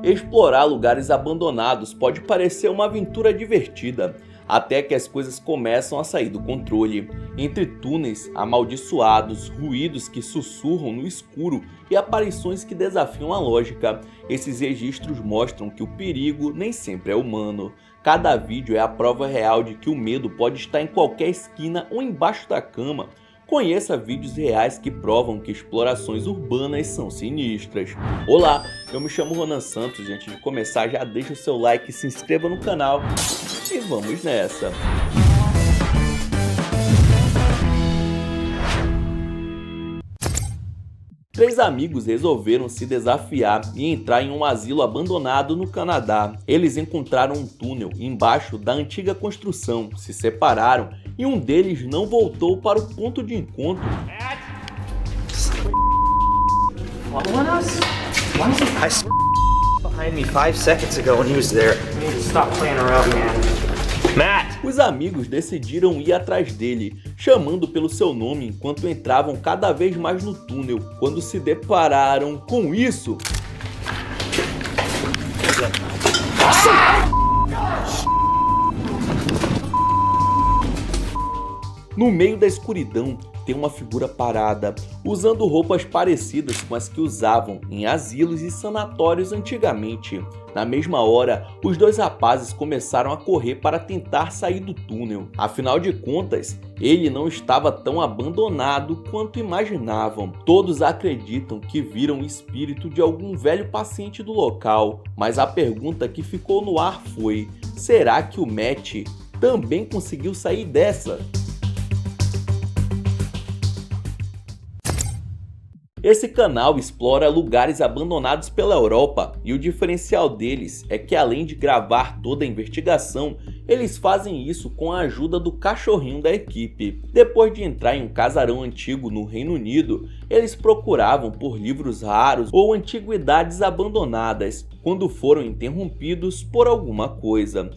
Explorar lugares abandonados pode parecer uma aventura divertida, até que as coisas começam a sair do controle. Entre túneis amaldiçoados, ruídos que sussurram no escuro e aparições que desafiam a lógica, esses registros mostram que o perigo nem sempre é humano. Cada vídeo é a prova real de que o medo pode estar em qualquer esquina ou embaixo da cama. Conheça vídeos reais que provam que explorações urbanas são sinistras. Olá, eu me chamo Ronan Santos e antes de começar já deixa o seu like, se inscreva no canal e vamos nessa! Três amigos resolveram se desafiar e entrar em um asilo abandonado no Canadá. Eles encontraram um túnel embaixo da antiga construção, se separaram e um deles não voltou para o ponto de encontro. Os amigos decidiram ir atrás dele, chamando pelo seu nome enquanto entravam cada vez mais no túnel, quando se depararam com isso. No meio da escuridão, tem uma figura parada, usando roupas parecidas com as que usavam em asilos e sanatórios antigamente. Na mesma hora, os dois rapazes começaram a correr para tentar sair do túnel. Afinal de contas, ele não estava tão abandonado quanto imaginavam. Todos acreditam que viram o espírito de algum velho paciente do local, mas a pergunta que ficou no ar foi: será que o Matt também conseguiu sair dessa? Esse canal explora lugares abandonados pela Europa e o diferencial deles é que, além de gravar toda a investigação, eles fazem isso com a ajuda do cachorrinho da equipe. Depois de entrar em um casarão antigo no Reino Unido, eles procuravam por livros raros ou antiguidades abandonadas, quando foram interrompidos por alguma coisa.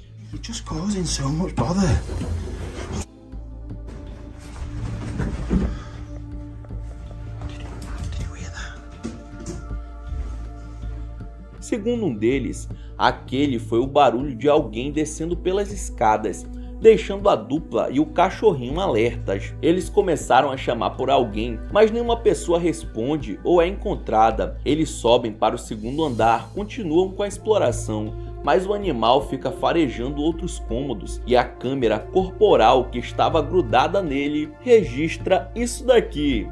Segundo um deles, aquele foi o barulho de alguém descendo pelas escadas, deixando a dupla e o cachorrinho alertas. Eles começaram a chamar por alguém, mas nenhuma pessoa responde ou é encontrada. Eles sobem para o segundo andar, continuam com a exploração, mas o animal fica farejando outros cômodos e a câmera corporal que estava grudada nele registra isso daqui.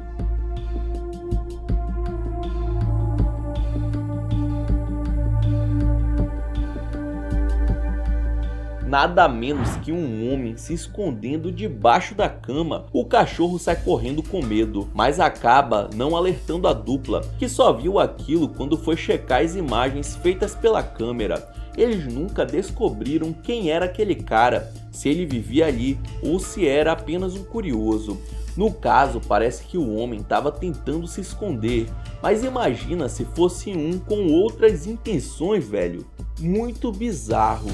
Nada menos que um homem se escondendo debaixo da cama. O cachorro sai correndo com medo, mas acaba não alertando a dupla, que só viu aquilo quando foi checar as imagens feitas pela câmera. Eles nunca descobriram quem era aquele cara, se ele vivia ali ou se era apenas um curioso. No caso, parece que o homem estava tentando se esconder, mas imagina se fosse um com outras intenções, velho. Muito bizarro.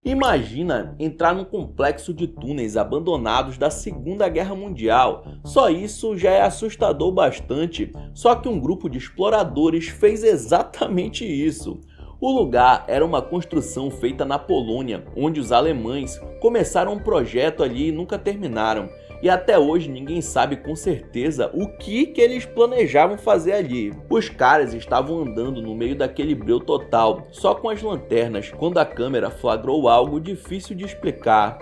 Imagina entrar num complexo de túneis abandonados da Segunda Guerra Mundial. Só isso já é assustador bastante, só que um grupo de exploradores fez exatamente isso. O lugar era uma construção feita na Polônia, onde os alemães começaram um projeto ali e nunca terminaram. E até hoje ninguém sabe com certeza o que eles planejavam fazer ali. Os caras estavam andando no meio daquele breu total, só com as lanternas, quando a câmera flagrou algo difícil de explicar.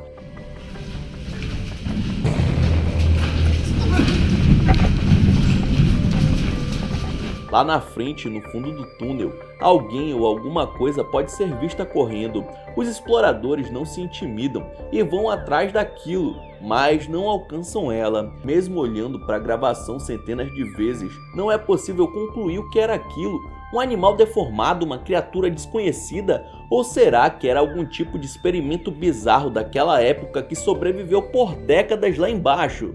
Lá na frente, no fundo do túnel, alguém ou alguma coisa pode ser vista correndo. Os exploradores não se intimidam e vão atrás daquilo, mas não alcançam ela. Mesmo olhando para a gravação centenas de vezes, não é possível concluir o que era aquilo. Um animal deformado, uma criatura desconhecida? Ou será que era algum tipo de experimento bizarro daquela época que sobreviveu por décadas lá embaixo?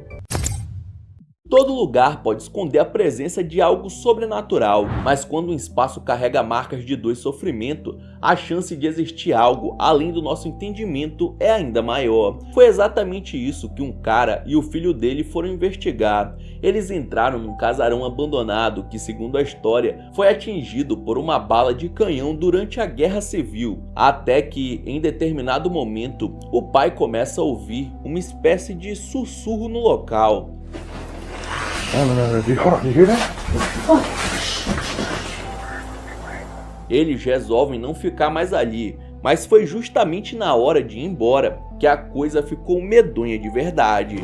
Todo lugar pode esconder a presença de algo sobrenatural, mas quando um espaço carrega marcas de dor e sofrimento, a chance de existir algo além do nosso entendimento é ainda maior. Foi exatamente isso que um cara e o filho dele foram investigar. Eles entraram num casarão abandonado que, segundo a história, foi atingido por uma bala de canhão durante a Guerra Civil, até que, em determinado momento, o pai começa a ouvir uma espécie de sussurro no local. Eles resolvem não ficar mais ali, mas foi justamente na hora de ir embora que a coisa ficou medonha de verdade.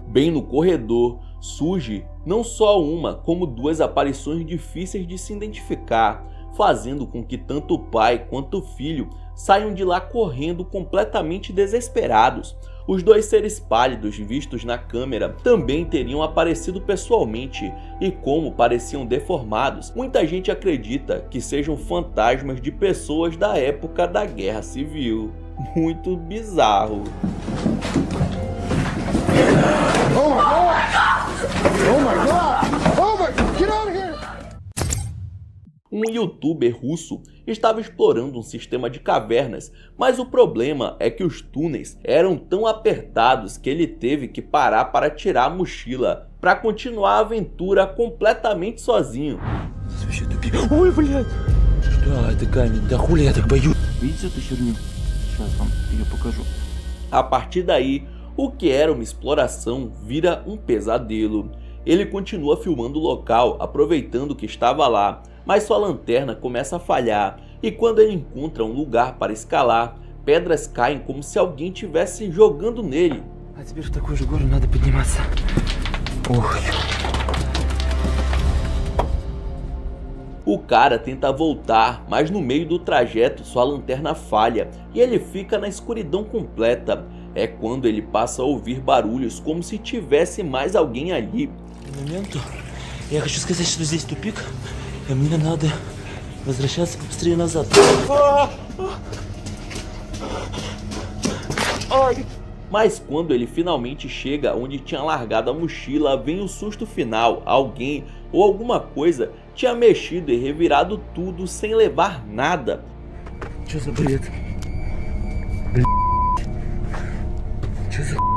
Bem no corredor, surge não só uma, como duas aparições difíceis de se identificar, fazendo com que tanto o pai quanto o filho saiam de lá correndo completamente desesperados. Os dois seres pálidos vistos na câmera também teriam aparecido pessoalmente, e como pareciam deformados, muita gente acredita que sejam fantasmas de pessoas da época da Guerra Civil. Muito bizarro. Um youtuber russo estava explorando um sistema de cavernas, mas o problema é que os túneis eram tão apertados que ele teve que parar para tirar a mochila para continuar a aventura completamente sozinho. A partir daí, o que era uma exploração vira um pesadelo. Ele continua filmando o local, aproveitando que estava lá, mas sua lanterna começa a falhar, e quando ele encontra um lugar para escalar, pedras caem como se alguém estivesse jogando nele. O cara tenta voltar, mas no meio do trajeto sua lanterna falha e ele fica na escuridão completa. É quando ele passa a ouvir barulhos como se tivesse mais alguém ali. Я хочу сказать, что здесь тупик, и мне надо возвращаться побыстрее назад. Mas quando ele finalmente chega onde tinha largado a mochila, vem o susto final. Alguém ou alguma coisa tinha mexido e revirado tudo sem levar nada. Что за бред? Что за...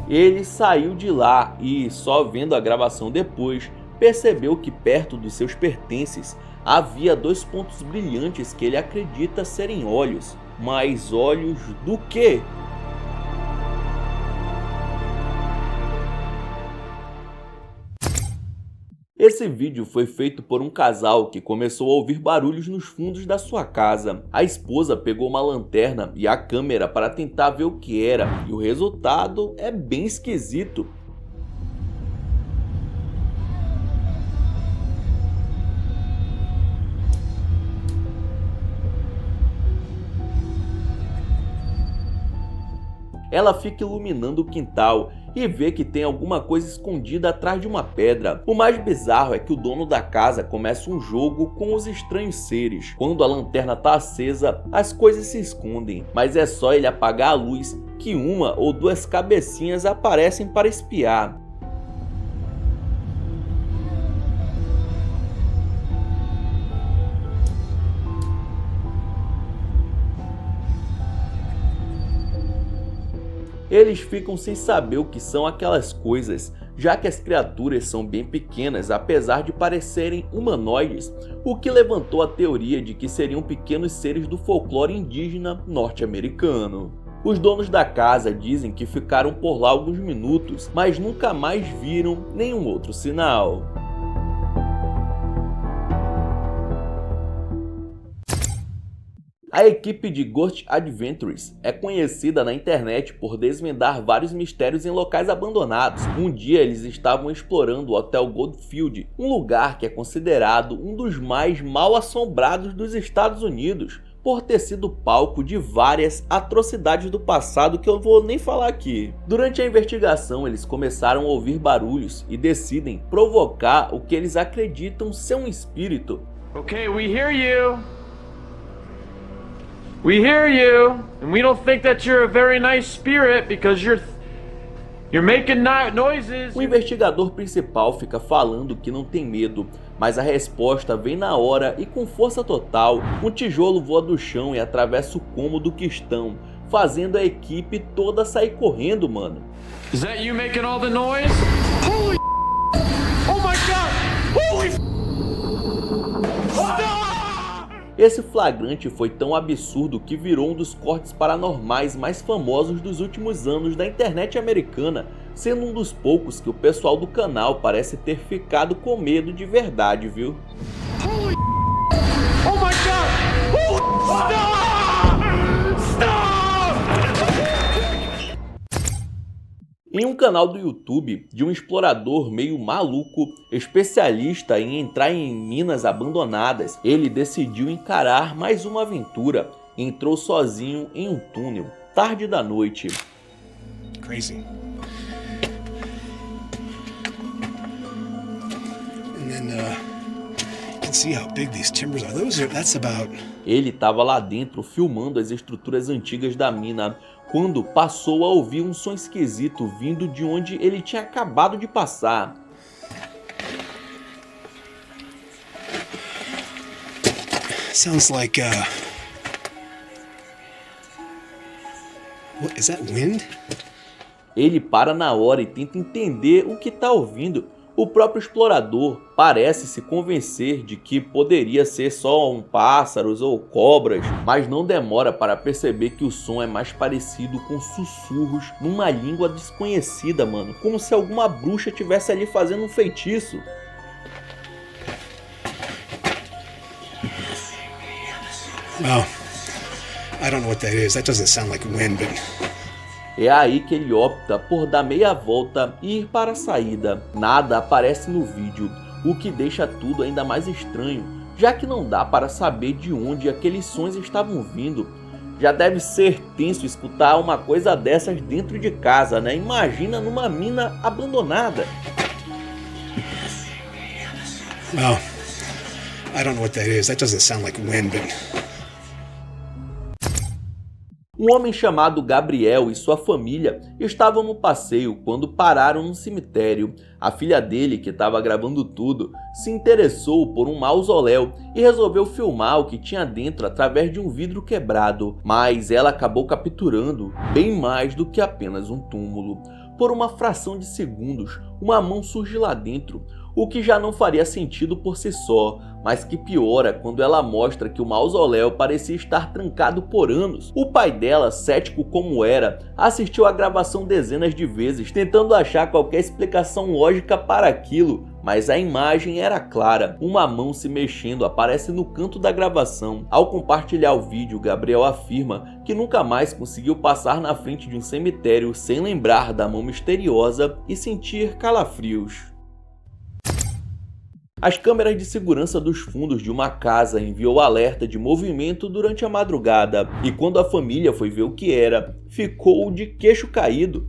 Ele saiu de lá e, só vendo a gravação depois, percebeu que perto dos seus pertences havia dois pontos brilhantes que ele acredita serem olhos. Mas olhos do quê? Esse vídeo foi feito por um casal que começou a ouvir barulhos nos fundos da sua casa. A esposa pegou uma lanterna e a câmera para tentar ver o que era, e o resultado é bem esquisito. Ela fica iluminando o quintal e vê que tem alguma coisa escondida atrás de uma pedra. O mais bizarro é que o dono da casa começa um jogo com os estranhos seres. Quando a lanterna está acesa, as coisas se escondem, mas é só ele apagar a luz que uma ou duas cabecinhas aparecem para espiar. Eles ficam sem saber o que são aquelas coisas, já que as criaturas são bem pequenas apesar de parecerem humanoides, o que levantou a teoria de que seriam pequenos seres do folclore indígena norte-americano. Os donos da casa dizem que ficaram por lá alguns minutos, mas nunca mais viram nenhum outro sinal. A equipe de Ghost Adventures é conhecida na internet por desvendar vários mistérios em locais abandonados. Um dia eles estavam explorando o Hotel Goldfield, um lugar que é considerado um dos mais mal assombrados dos Estados Unidos, por ter sido palco de várias atrocidades do passado que eu vou nem falar aqui. Durante a investigação eles começaram a ouvir barulhos e decidem provocar o que eles acreditam ser um espírito. Okay, we hear you. We hear you, and we don't think that you're a very nice spirit because you're making noises. O investigador principal fica falando que não tem medo, mas a resposta vem na hora e com força total. Um tijolo voa do chão e atravessa o cômodo que estão, fazendo a equipe toda sair correndo, mano. Is that you making all the noise? Holy oh my god! Holy Esse flagrante foi tão absurdo que virou um dos cortes paranormais mais famosos dos últimos anos da internet americana, sendo um dos poucos que o pessoal do canal parece ter ficado com medo de verdade, viu? Holy oh my god! Holy stop! Em um canal do YouTube de um explorador meio maluco, especialista em entrar em minas abandonadas, ele decidiu encarar mais uma aventura. Entrou sozinho em um túnel, tarde da noite. Crazy. And then you can see how big these timbers are. That's about. Ele estava lá dentro filmando as estruturas antigas da mina, quando passou a ouvir um som esquisito vindo de onde ele tinha acabado de passar. Sounds like what is that, wind? Ele para na hora e tenta entender o que está ouvindo. O próprio explorador parece se convencer de que poderia ser só pássaros ou cobras, mas não demora para perceber que o som é mais parecido com sussurros numa língua desconhecida, mano. Como se alguma bruxa estivesse ali fazendo um feitiço. Well, I don't know what that is. That doesn't sound like wind, but... É aí que ele opta por dar meia volta e ir para a saída. Nada aparece no vídeo, o que deixa tudo ainda mais estranho, já que não dá para saber de onde aqueles sons estavam vindo. Já deve ser tenso escutar uma coisa dessas dentro de casa, né? Imagina numa mina abandonada. Well, I don't know what that is. That doesn't sound like wind, but... Um homem chamado Gabriel e sua família estavam no passeio quando pararam num cemitério. A filha dele, que estava gravando tudo, se interessou por um mausoléu e resolveu filmar o que tinha dentro através de um vidro quebrado, mas ela acabou capturando bem mais do que apenas um túmulo. Por uma fração de segundos, uma mão surge lá dentro, o que já não faria sentido por si só, mas que piora quando ela mostra que o mausoléu parecia estar trancado por anos. O pai dela, cético como era, assistiu a gravação dezenas de vezes, tentando achar qualquer explicação lógica para aquilo, mas a imagem era clara. Uma mão se mexendo aparece no canto da gravação. Ao compartilhar o vídeo, Gabriel afirma que nunca mais conseguiu passar na frente de um cemitério sem lembrar da mão misteriosa e sentir calafrios. As câmeras de segurança dos fundos de uma casa enviou alerta de movimento durante a madrugada, e quando a família foi ver o que era, ficou de queixo caído.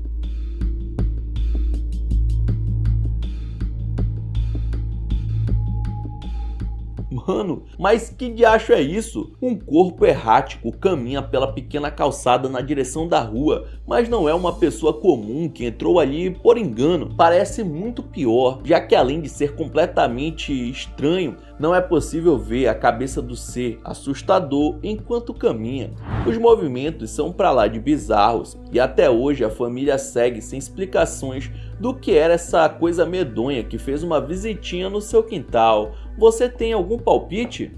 Mano, mas que diacho é isso? Um corpo errático caminha pela pequena calçada na direção da rua, mas não é uma pessoa comum que entrou ali por engano. Parece muito pior, já que além de ser completamente estranho, não é possível ver a cabeça do ser assustador enquanto caminha. Os movimentos são pra lá de bizarros, e até hoje a família segue sem explicações do que era essa coisa medonha que fez uma visitinha no seu quintal. Você tem algum palpite?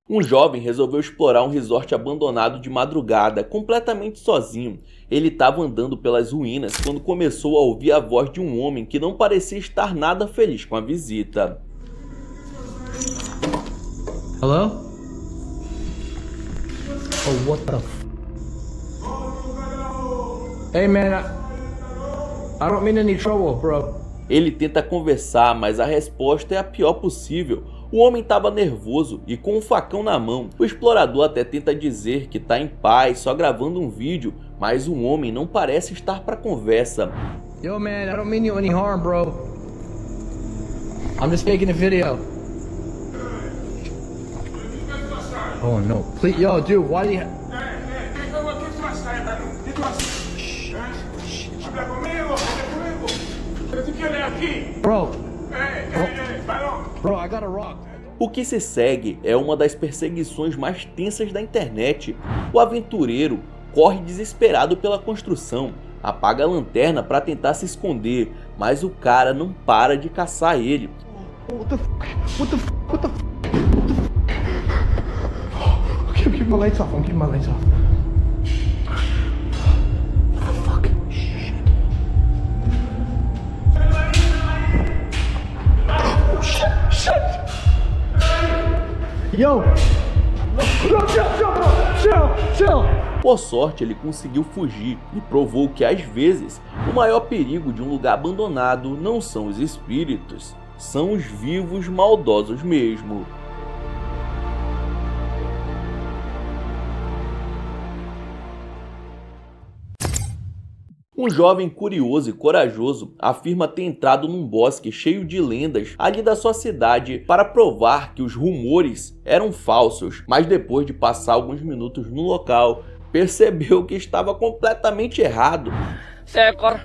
Um jovem resolveu explorar um resort abandonado de madrugada, completamente sozinho. Ele estava andando pelas ruínas quando começou a ouvir a voz de um homem que não parecia estar nada feliz com a visita. Hello? Oh, what the f... Hey man, I don't mean any trouble, bro. Ele tenta conversar, mas a resposta é a pior possível. O homem estava nervoso e com um facão na mão. O explorador até tenta dizer que está em paz, só gravando um vídeo, mas o homem não parece estar para conversa. Yo man, I don't mean you any harm, bro. I'm just making a video. Oh no. Please, yo, dude, why do you... Bro. Bro, I got a rock. O que se segue é uma das perseguições mais tensas da internet. O aventureiro corre desesperado pela construção, apaga a lanterna para tentar se esconder, mas o cara não para de caçar ele. What the fuck? What the fuck? What the fuck? I'm keeping my lights off. I'm keeping my lights off. Fuck. Shit. Oh shit! Shit! Yo! No, chill! Por sorte, ele conseguiu fugir e provou que às vezes o maior perigo de um lugar abandonado não são os espíritos, são os vivos maldosos mesmo. Um jovem curioso e corajoso afirma ter entrado num bosque cheio de lendas ali da sua cidade para provar que os rumores eram falsos, mas depois de passar alguns minutos no local, percebeu que estava completamente errado. Seekor.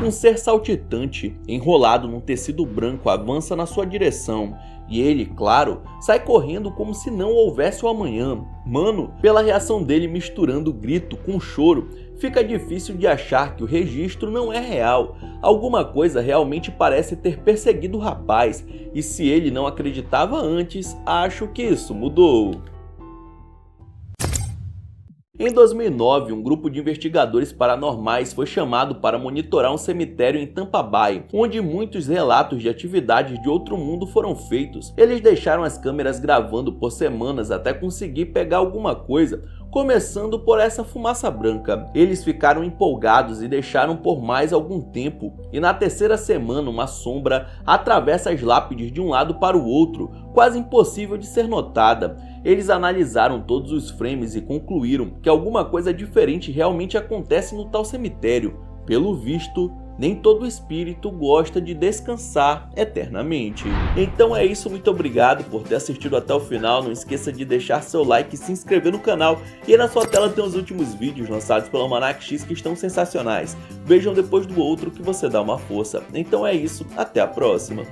Um ser saltitante, enrolado num tecido branco, avança na sua direção. E ele, claro, sai correndo como se não houvesse o amanhã. Mano, pela reação dele misturando grito com choro, fica difícil de achar que o registro não é real. Alguma coisa realmente parece ter perseguido o rapaz. E se ele não acreditava antes, acho que isso mudou. Em 2009, um grupo de investigadores paranormais foi chamado para monitorar um cemitério em Tampa Bay, onde muitos relatos de atividades de outro mundo foram feitos. Eles deixaram as câmeras gravando por semanas até conseguir pegar alguma coisa, começando por essa fumaça branca. Eles ficaram empolgados e deixaram por mais algum tempo, e na terceira semana uma sombra atravessa as lápides de um lado para o outro, quase impossível de ser notada. Eles analisaram todos os frames e concluíram que alguma coisa diferente realmente acontece no tal cemitério. Pelo visto, nem todo espírito gosta de descansar eternamente. Então é isso, muito obrigado por ter assistido até o final. Não esqueça de deixar seu like e se inscrever no canal. E aí na sua tela tem os últimos vídeos lançados pelo Almanac X que estão sensacionais. Vejam depois do outro que você dá uma força. Então é isso, até a próxima.